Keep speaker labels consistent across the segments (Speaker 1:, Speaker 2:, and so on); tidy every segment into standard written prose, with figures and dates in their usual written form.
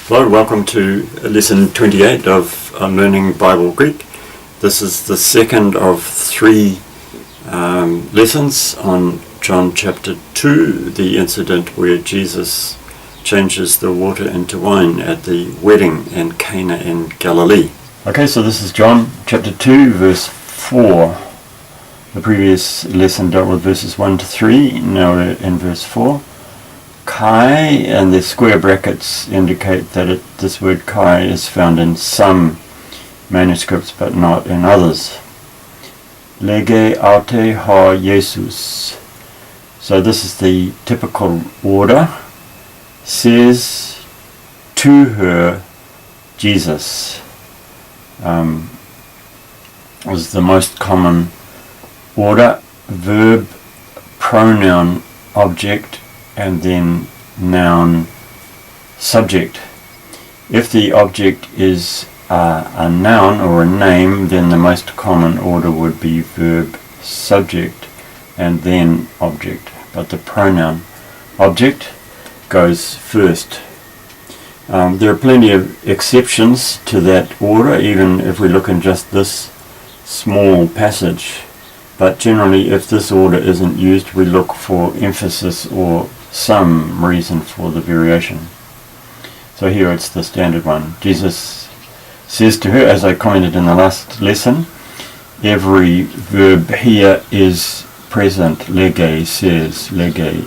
Speaker 1: Hello, welcome to lesson 28 of Learning Bible Greek. This is the second of three lessons on John chapter 2, the incident where Jesus changes the water into wine at the wedding in Cana in Galilee. Okay, so this is John chapter 2, verse 4. The previous lesson dealt with verses 1 to 3, now we're in verse 4. Kai, and the square brackets indicate that this word kai is found in some manuscripts but not in others. Lege aute ha Jesus. So this is the typical order. Says to her Jesus. Was the most common order. Verb, pronoun, object, and then noun, subject. If the object is a noun or a name, then the most common order would be verb, subject, and then object. But the pronoun object goes first. There are plenty of exceptions to that order, even if we look in just this small passage. But generally, if this order isn't used, we look for emphasis or some reason for the variation. So here it's the standard one. Jesus says to her, as I commented in the last lesson, every verb here is present. Lege, says, lege,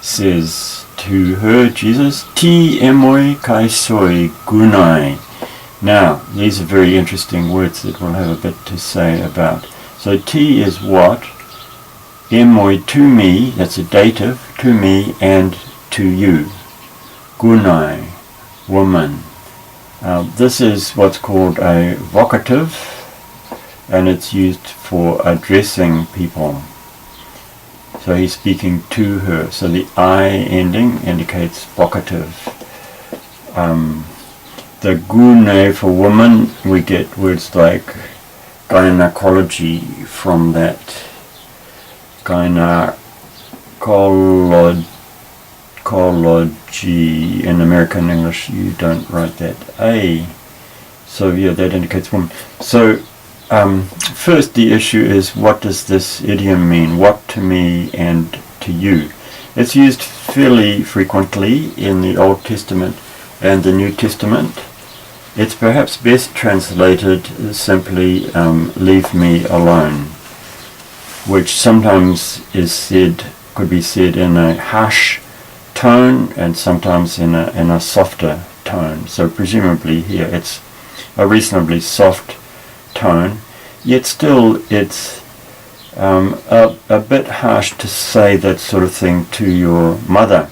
Speaker 1: says to her, Jesus, ti emoi kai soi gunai. Now, these are very interesting words that we'll have a bit to say about. So ti is what? Emoi, to me, that's a dative, to me and to you. Gunai, woman. This is what's called a vocative, and it's used for addressing people. So he's speaking to her. So the I ending indicates vocative. The gune for woman, we get words like gynecology from that. Gynecology. In American English you don't write that A. So yeah, that indicates woman. So first the issue is, what does this idiom mean? What to me and to you? It's used fairly frequently in the Old Testament and the New Testament. It's perhaps best translated simply leave me alone, which sometimes could be said in a harsh tone and sometimes in a softer tone. So presumably here it's a reasonably soft tone, yet still it's a bit harsh to say that sort of thing to your mother.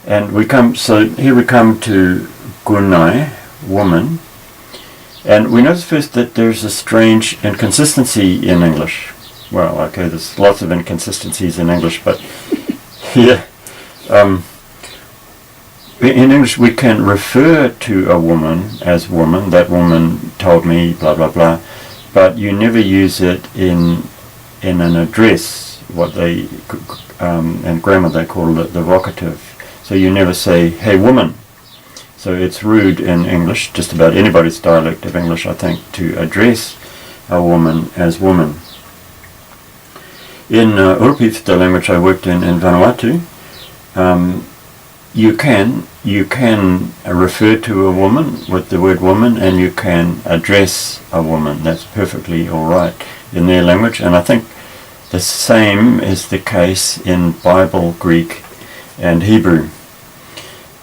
Speaker 1: And here we come to gunai, woman, and we notice first that there's a strange inconsistency in English. Well, okay, there's lots of inconsistencies in English, but here, in English we can refer to a woman as woman. That woman told me, blah blah blah, but you never use it in an address. What they in grammar they call it the vocative. So you never say, hey woman. So it's rude in English, just about anybody's dialect of English, I think, to address a woman as woman. In Urupith, the language I worked in Vanuatu, you can refer to a woman with the word woman, and you can address a woman. That's perfectly all right in their language, and I think the same is the case in Bible Greek and Hebrew.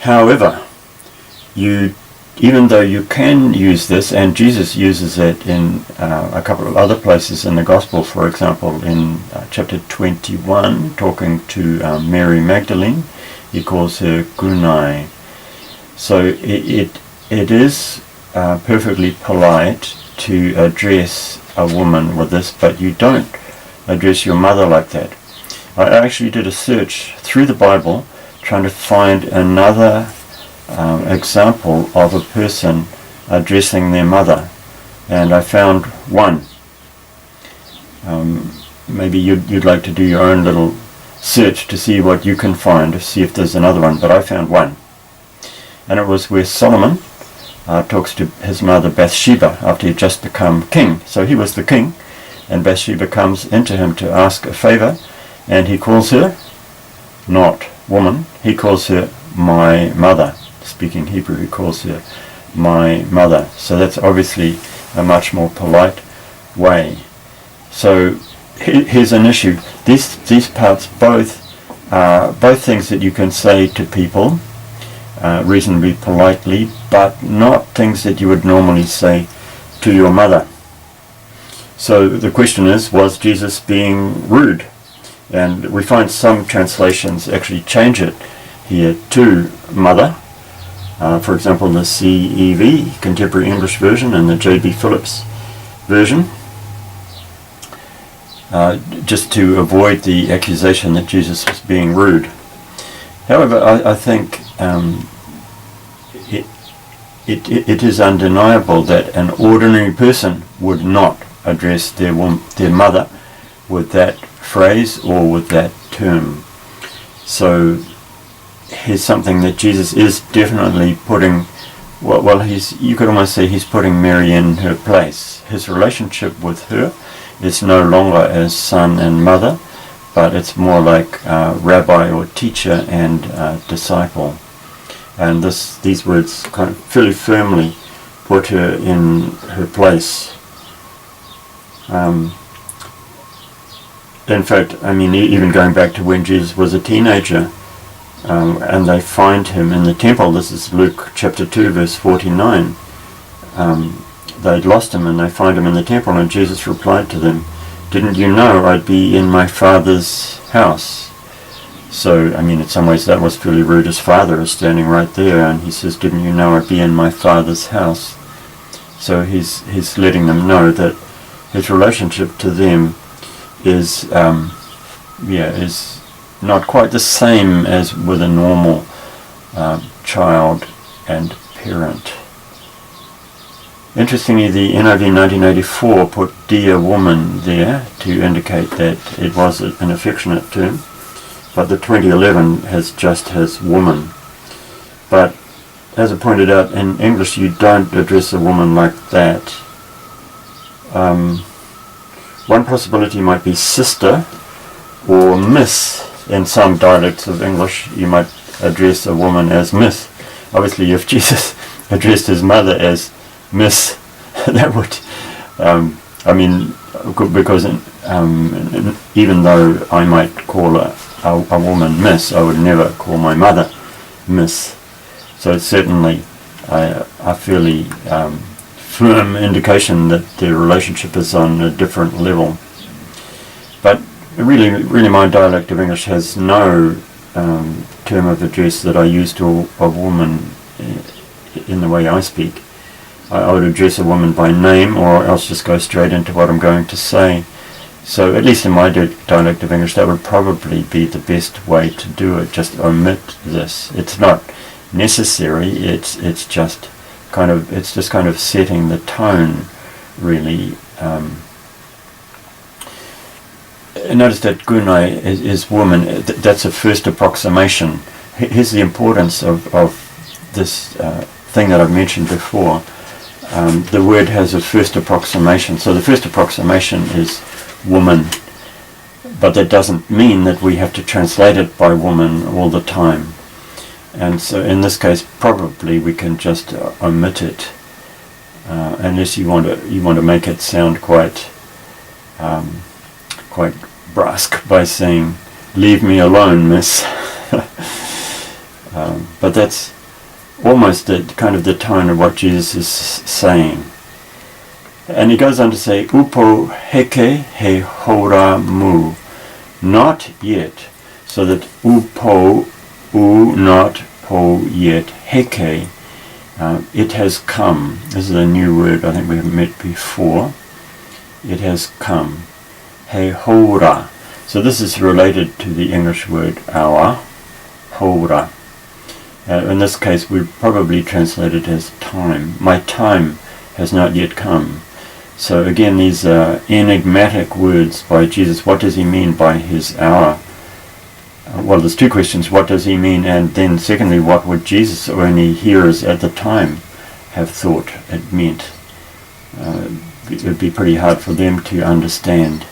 Speaker 1: However, even though you can use this, and Jesus uses it in a couple of other places in the Gospel, for example, in chapter 21, talking to Mary Magdalene, he calls her gunai. So it is perfectly polite to address a woman with this, but you don't address your mother like that. I actually did a search through the Bible trying to find another example of a person addressing their mother, and I found one. Maybe you'd like to do your own little search to see what you can find, to see if there's another one, but I found one. And it was where Solomon talks to his mother Bathsheba after he'd just become king. So he was the king, and Bathsheba comes into him to ask a favor, and he calls her not woman, he calls her my mother. Speaking Hebrew, he calls her my mother. So that's obviously a much more polite way. So here's an issue. These parts both things that you can say to people reasonably politely, but not things that you would normally say to your mother. So the question is, was Jesus being rude? And we find some translations actually change it here to mother. For example, the CEV, Contemporary English Version, and the J.B. Phillips version, just to avoid the accusation that Jesus was being rude. However, I think it is undeniable that an ordinary person would not address their mother with that phrase or with that term. So here's something that Jesus is definitely putting, you could almost say he's putting Mary in her place. His relationship with her is no longer as son and mother, but it's more like rabbi or teacher and disciple. And these words kind of fairly firmly put her in her place. In fact, I mean, even going back to when Jesus was a teenager, and they find him in the temple. This is Luke chapter 2, verse 49. They'd lost him, and they find him in the temple, and Jesus replied to them, "Didn't you know I'd be in my Father's house?" So, I mean, in some ways that was fairly rude. His father is standing right there, and he says, "Didn't you know I'd be in my Father's house?" So he's letting them know that his relationship to them is not quite the same as with a normal child and parent. Interestingly, the NIV 1984 put "dear woman" there to indicate that it was an affectionate term, but the 2011 has woman. But as I pointed out, in English you don't address a woman like that. One possibility might be sister or miss. In some dialects of English you might address a woman as miss. Obviously, if Jesus addressed his mother as miss, that would, because even though I might call a woman miss, I would never call my mother miss. So it's certainly a fairly firm indication that their relationship is on a different level. But really my dialect of English has no term of address that I use to a woman in the way I speak. I would address a woman by name, or else just go straight into what I'm going to say. So at least in my dialect of English, that would probably be the best way to do it. Just omit this. It's not necessary. It's just kind of setting the tone, really. Notice that gunai is woman. That's a first approximation. Here's the importance of this thing that I've mentioned before. The word has a first approximation. So the first approximation is woman. But that doesn't mean that we have to translate it by woman all the time. And so in this case, probably we can just omit it, unless you want to make it sound quite brusque by saying, "Leave me alone, miss." But that's almost the tone of what Jesus is saying. And he goes on to say, "Upo heke he hora mu," not yet. So that upo, not po yet, heke, it has come. This is a new word I think we haven't met before. It has come. He hora. So this is related to the English word hour, hora. In this case we probably translate it as time. My time has not yet come. So again, these are enigmatic words by Jesus. What does he mean by his hour? well, there's two questions. What does he mean? And then secondly, what would Jesus or any hearers at the time have thought it meant? It would be pretty hard for them to understand.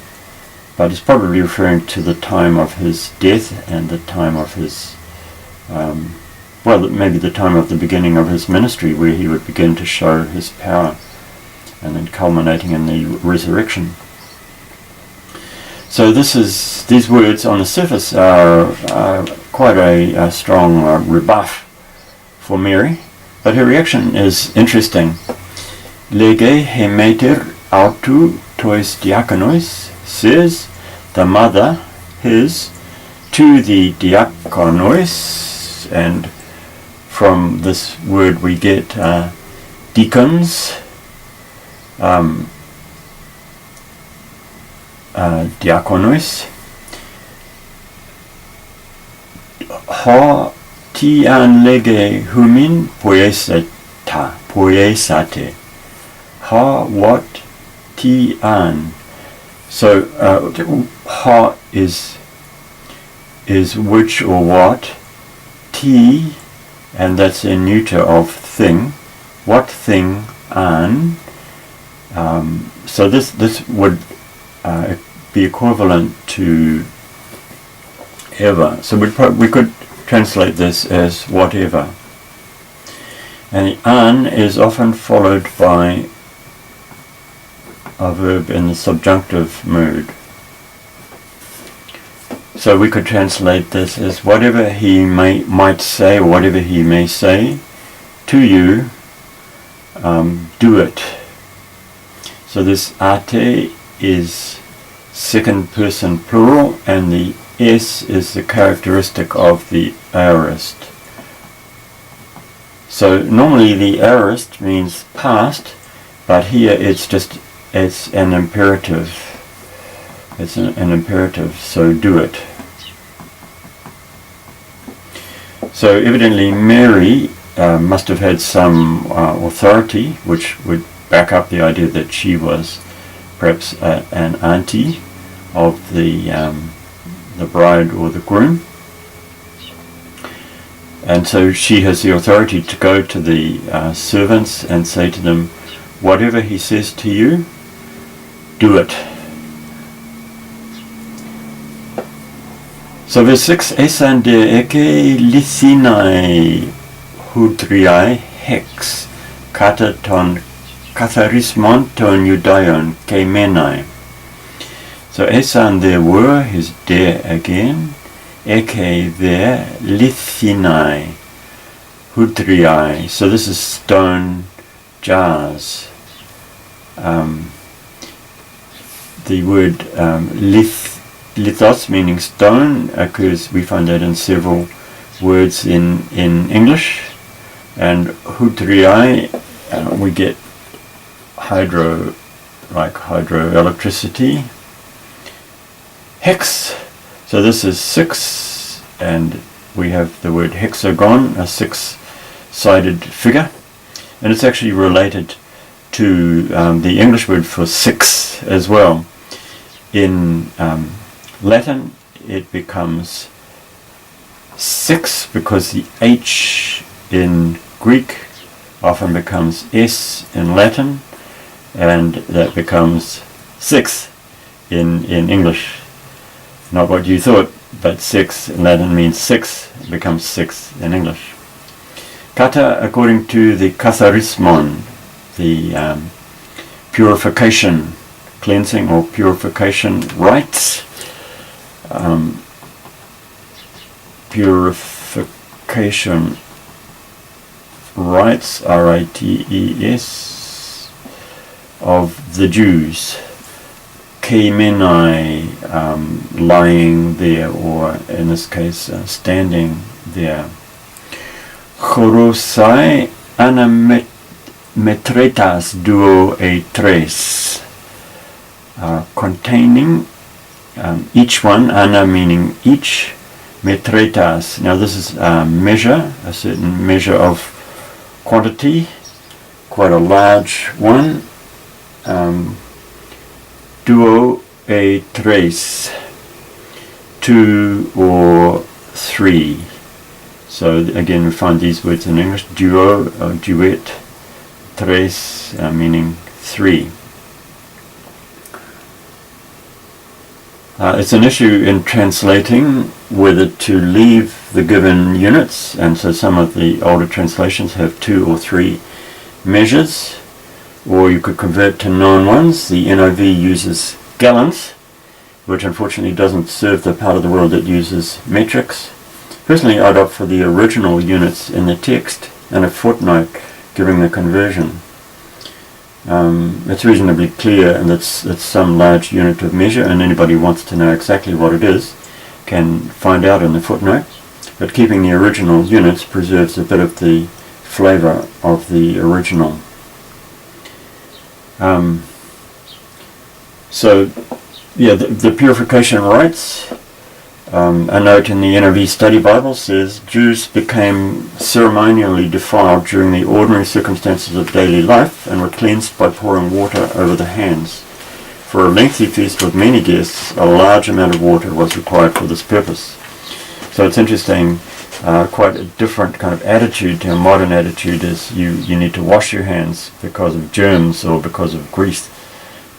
Speaker 1: But it's probably referring to the time of his death and the time of his, well, maybe the time of the beginning of his ministry, where he would begin to show his power, and then culminating in the resurrection. So these words on the surface are quite a strong rebuff for Mary, but her reaction is interesting. Lege hemeter autu tois diakonos, says the mother, his, to the diakonos, and from this word we get deacons, diakonos. Ho tian lege humin poiesate. Ha what tian. So ha is which or what. T, and that's a neuter of thing. What thing an. So this would be equivalent to ever. So we could translate this as whatever. And the an is often followed by a verb in the subjunctive mood. So we could translate this as whatever he might say, or whatever he may say to you, do it. So this ate is second person plural, and the s is the characteristic of the aorist. So normally the aorist means past, but here it's an imperative. It's an imperative, so do it. So evidently Mary must have had some authority, which would back up the idea that she was perhaps an auntie of the bride or the groom. And so she has the authority to go to the servants and say to them, whatever he says to you, do it. So verse 6, Esan de eke lithinai hudriai hex kata ton katharismon ton judaion kemenai. So Esan there were, his there again, eke there, lithinai hudriai. So this is stone jars. The word lithos, meaning stone, occurs, we find that in several words in English. And hudriai, we get hydro, like hydroelectricity. Hex, so this is 6, and we have the word hexagon, a 6-sided figure, and it's actually related to the English word for 6 as well. In Latin it becomes 6 because the H in Greek often becomes S in Latin, and that becomes 6 in English. Not what you thought, but 6 in Latin means 6, it becomes 6 in English. Kata, according to the katharismon, the purification, cleansing or purification rites. Purification rites, rites, of the Jews. Kemenai, lying there, or in this case standing there. Chorosai anametretas duo e tres, containing each one, ana meaning each, metretas. Now this is a measure, a certain measure of quantity, quite a large one. Duo e tres, 2 or 3. So again, we find these words in English: duo, duet, tres, meaning 3. It's an issue in translating whether to leave the given units, and so some of the older translations have 2 or 3 measures, or you could convert to non-ones. The NIV uses gallons, which unfortunately doesn't serve the part of the world that uses metrics. Personally, I'd opt for the original units in the text and a footnote giving the conversion. It's reasonably clear, and it's some large unit of measure, and anybody who wants to know exactly what it is can find out in the footnote. But keeping the original units preserves a bit of the flavour of the original. So, yeah, the purification rites. A note in the NIV Study Bible says, Jews became ceremonially defiled during the ordinary circumstances of daily life and were cleansed by pouring water over the hands. For a lengthy feast with many guests, a large amount of water was required for this purpose. So it's interesting, quite a different kind of attitude to a modern attitude is you need to wash your hands because of germs or because of grease.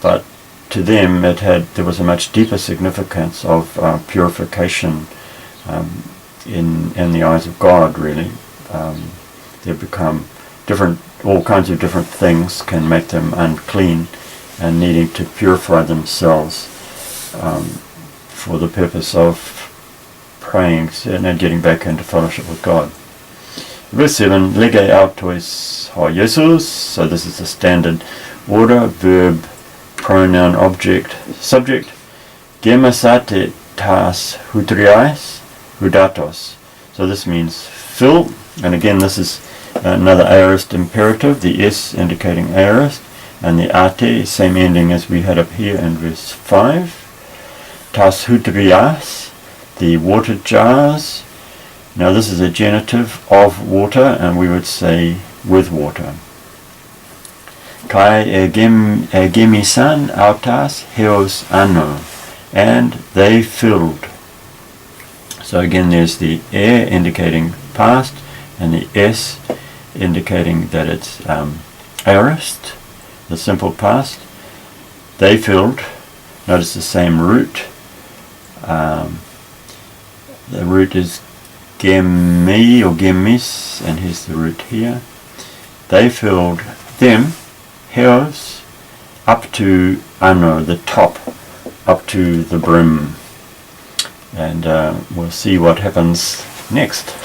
Speaker 1: But to them, there was a much deeper significance of purification in the eyes of God. Really, they become different. All kinds of different things can make them unclean, and needing to purify themselves for the purpose of praying and getting back into fellowship with God. Verse 7: Lege autois ho Jesus. So this is the standard order: verb, pronoun, object, subject. Gemasate tas hudriais, hudatos. So this means fill, and again this is another aorist imperative, the S indicating aorist, and the ate, same ending as we had up here in verse 5. Tas hudriais, the water jars. Now this is a genitive of water, and we would say with water. Kai egemisan autas heos anno, and they filled. So again there's the e indicating past and the s indicating that it's aorist, the simple past. They filled. Notice the same root. The root is gemi or gemis, and here's the root here. They filled them, heos, up to ano, the top, up to the brim. And we'll see what happens next.